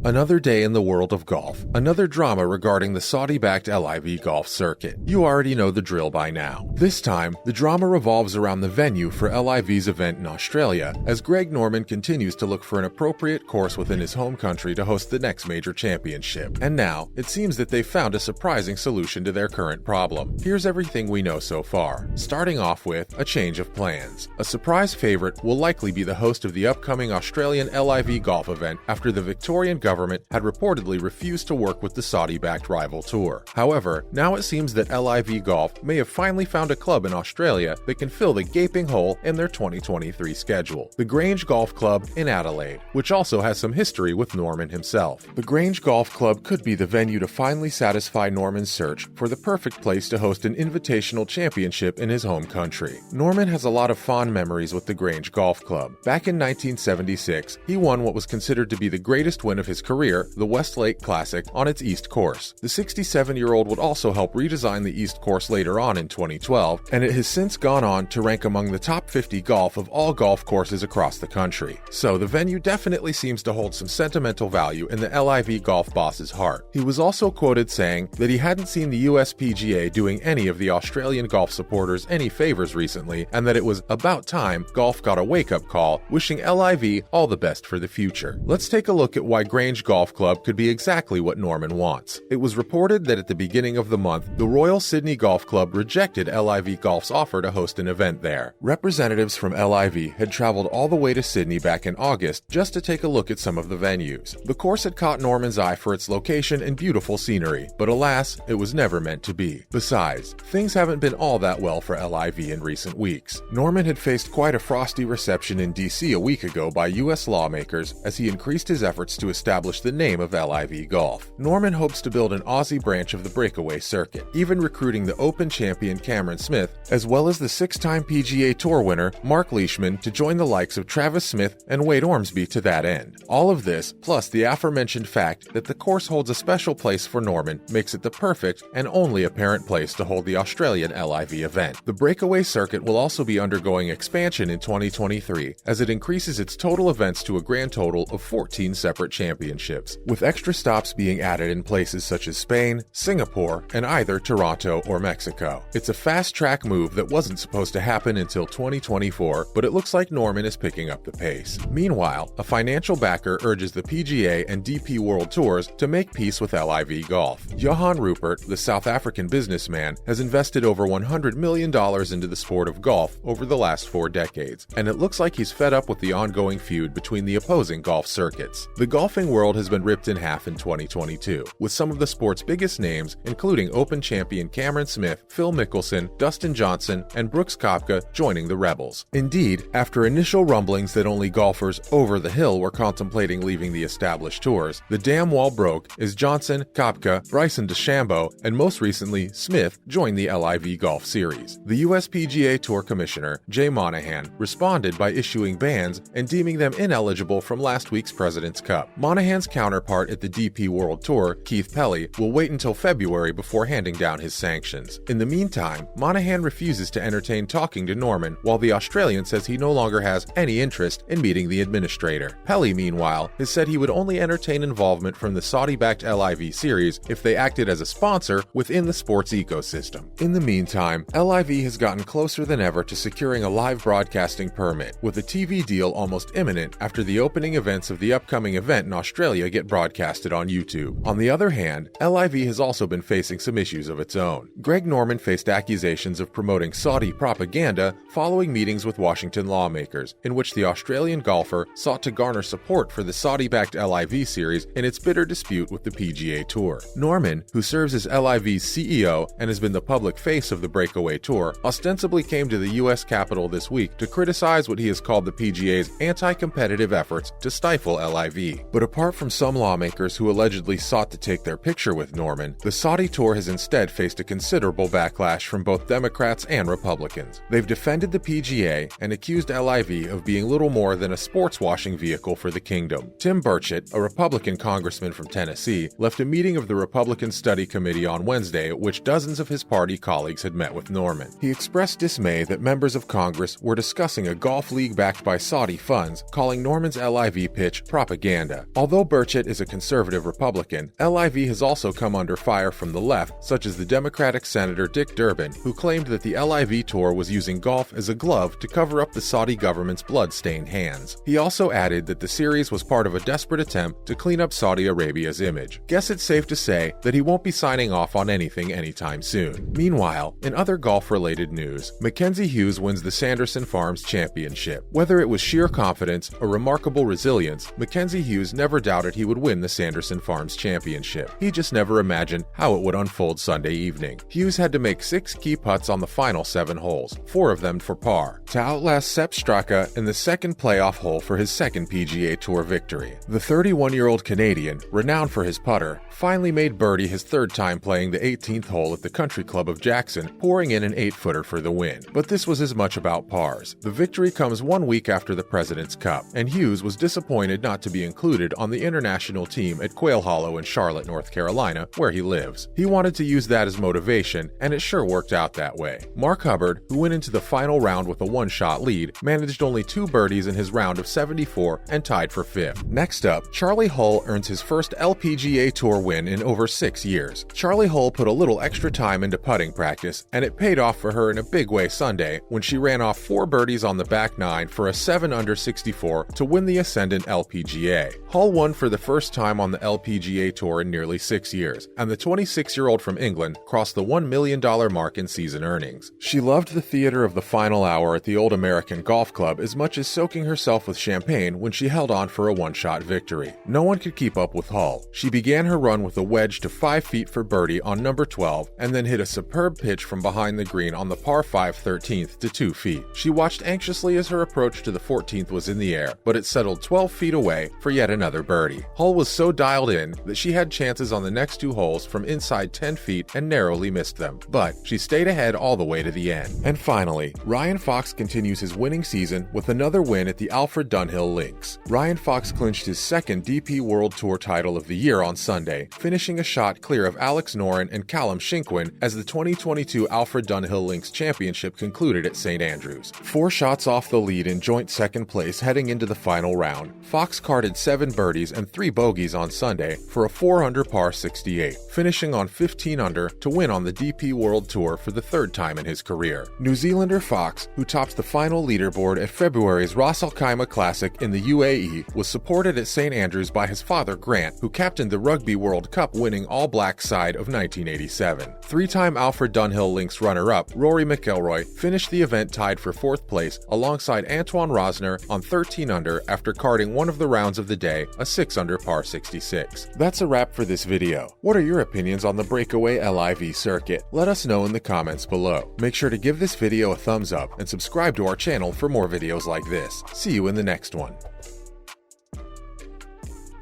Another day in the world of golf, another drama regarding the Saudi-backed LIV Golf circuit. You already know the drill by now. This time, the drama revolves around the venue for LIV's event in Australia, as Greg Norman continues to look for an appropriate course within his home country to host the next major championship. And now, it seems that they've found a surprising solution to their current problem. Here's everything we know so far. Starting off with a change of plans. A surprise favorite will likely be the host of the upcoming Australian LIV Golf event after the Victorian government had reportedly refused to work with the Saudi-backed rival tour. However, now it seems that LIV Golf may have finally found a club in Australia that can fill the gaping hole in their 2023 schedule. The Grange Golf Club in Adelaide, which also has some history with Norman himself. The Grange Golf Club could be the venue to finally satisfy Norman's search for the perfect place to host an invitational championship in his home country. Norman has a lot of fond memories with the Grange Golf Club. Back in 1976, he won what was considered to be the greatest win of his career, the Westlake Classic, on its East Course. The 67-year-old would also help redesign the East Course later on in 2012, and it has since gone on to rank among the top 50 golf of all golf courses across the country. So the venue definitely seems to hold some sentimental value in the LIV Golf boss's heart. He was also quoted saying that he hadn't seen the USPGA doing any of the Australian golf supporters any favors recently, and that it was about time golf got a wake-up call, wishing LIV all the best for the future. Let's take a look at why Grange Golf Club could be exactly what Norman wants. It was reported that at the beginning of the month, the Royal Sydney Golf Club rejected LIV Golf's offer to host an event there. Representatives from LIV had traveled all the way to Sydney back in August just to take a look at some of the venues. The course had caught Norman's eye for its location and beautiful scenery, but alas, it was never meant to be. Besides, things haven't been all that well for LIV in recent weeks. Norman had faced quite a frosty reception in DC a week ago by US lawmakers as he increased his efforts to establish the name of LIV Golf. Norman hopes to build an Aussie branch of the breakaway circuit, even recruiting the Open champion Cameron Smith, as well as the six-time PGA Tour winner Mark Leishman to join the likes of Travis Smith and Wade Ormsby to that end. All of this, plus the aforementioned fact that the course holds a special place for Norman, makes it the perfect and only apparent place to hold the Australian LIV event. The breakaway circuit will also be undergoing expansion in 2023 as it increases its total events to a grand total of 14 separate championships, with extra stops being added in places such as Spain, Singapore, and either Toronto or Mexico. It's a fast-track move that wasn't supposed to happen until 2024, but it looks like Norman is picking up the pace. Meanwhile, a financial backer urges the PGA and DP World Tours to make peace with LIV Golf. Johan Rupert, the South African businessman, has invested over $100 million into the sport of golf over the last 4 decades, and it looks like he's fed up with the ongoing feud between the opposing golf circuits. The golfing world has been ripped in half in 2022, with some of the sport's biggest names, including Open champion Cameron Smith, Phil Mickelson, Dustin Johnson, and Brooks Koepka, joining the Rebels. Indeed, after initial rumblings that only golfers over the hill were contemplating leaving the established tours, the dam wall broke as Johnson, Koepka, Bryson DeChambeau, and most recently Smith joined the LIV Golf Series. The USPGA Tour Commissioner, Jay Monahan, responded by issuing bans and deeming them ineligible from last week's President's Cup. Monahan's counterpart at the DP World Tour, Keith Pelly, will wait until February before handing down his sanctions. In the meantime, Monahan refuses to entertain talking to Norman, while the Australian says he no longer has any interest in meeting the administrator. Pelly, meanwhile, has said he would only entertain involvement from the Saudi-backed LIV series if they acted as a sponsor within the sports ecosystem. In the meantime, LIV has gotten closer than ever to securing a live broadcasting permit, with a TV deal almost imminent after the opening events of the upcoming event in Australia get broadcasted on YouTube. On the other hand, LIV has also been facing some issues of its own. Greg Norman faced accusations of promoting Saudi propaganda following meetings with Washington lawmakers, in which the Australian golfer sought to garner support for the Saudi-backed LIV series in its bitter dispute with the PGA Tour. Norman, who serves as LIV's CEO and has been the public face of the breakaway tour, ostensibly came to the U.S. Capitol this week to criticize what he has called the PGA's anti-competitive efforts to stifle LIV. But apart from some lawmakers who allegedly sought to take their picture with Norman, the Saudi tour has instead faced a considerable backlash from both Democrats and Republicans. They've defended the PGA and accused LIV of being little more than a sports-washing vehicle for the kingdom. Tim Burchett, a Republican congressman from Tennessee, left a meeting of the Republican Study Committee on Wednesday at which dozens of his party colleagues had met with Norman. He expressed dismay that members of Congress were discussing a golf league backed by Saudi funds, calling Norman's LIV pitch propaganda. Although Although Burchett is a conservative Republican, LIV has also come under fire from the left, such as the Democratic Senator Dick Durbin, who claimed that the LIV Tour was using golf as a glove to cover up the Saudi government's blood-stained hands. He also added that the series was part of a desperate attempt to clean up Saudi Arabia's image. Guess it's safe to say that he won't be signing off on anything anytime soon. Meanwhile, in other golf-related news, Mackenzie Hughes wins the Sanderson Farms Championship. Whether it was sheer confidence or remarkable resilience, Mackenzie Hughes never doubted he would win the Sanderson Farms Championship. He just never imagined how it would unfold Sunday evening. Hughes had to make 6 key putts on the final 7 holes, 4 of them for par, to outlast Sepp Straka in the second playoff hole for his second PGA Tour victory. The 31-year-old Canadian, renowned for his putter, finally made birdie his 3rd time playing the 18th hole at the Country Club of Jackson, pouring in an 8-footer for the win. But this was as much about pars. The victory comes 1 week after the President's Cup, and Hughes was disappointed not to be included on the international team at Quail Hollow in Charlotte, North Carolina, where he lives. He wanted to use that as motivation, and it sure worked out that way. Mark Hubbard, who went into the final round with a 1-shot lead, managed only 2 birdies in his round of 74 and tied for 5th. Next up, Charlie Hull earns his first LPGA Tour win in over 6 years. Charlie Hull put a little extra time into putting practice, and it paid off for her in a big way Sunday when she ran off 4 birdies on the back 9 for a 7-under 64 to win the Ascendant LPGA. Hull won for the first time on the LPGA Tour in nearly 6 years, and the 26-year-old from England crossed the $1 million mark in season earnings. She loved the theater of the final hour at the Old American Golf Club as much as soaking herself with champagne when she held on for a 1-shot victory. No one could keep up with Hull. She began her run with a wedge to 5 feet for birdie on number 12, and then hit a superb pitch from behind the green on the par 5 13th to 2 feet. She watched anxiously as her approach to the 14th was in the air, but it settled 12 feet away for yet another birdie. Hull was so dialed in that she had chances on the next 2 holes from inside 10 feet and narrowly missed them, but she stayed ahead all the way to the end. And finally, Ryan Fox continues his winning season with another win at the Alfred Dunhill Links. Ryan Fox clinched his 2nd DP World Tour title of the year on Sunday, finishing a shot clear of Alex Noren and Callum Shinkwin as the 2022 Alfred Dunhill Links Championship concluded at St. Andrews. 4 shots off the lead in joint 2nd place heading into the final round, Fox carded 7 birdies and 3 bogeys on Sunday for a 4-under par 68, finishing on 15 under to win on the DP World Tour for the 3rd time in his career. New Zealander Fox, who tops the final leaderboard at February's Ras Al Khaimah Classic in the UAE, was supported at St. Andrews by his father Grant, who captained the Rugby World Cup winning All Black side of 1987. 3-time Alfred Dunhill Links runner-up Rory McIlroy finished the event tied for 4th place alongside Antoine Rosner on 13 under after carding one of the rounds of the day, a 6-under par 66. That's a wrap for this video. What are your opinions on the breakaway LIV circuit? Let us know in the comments below. Make sure to give this video a thumbs up and subscribe to our channel for more videos like this. See you in the next one.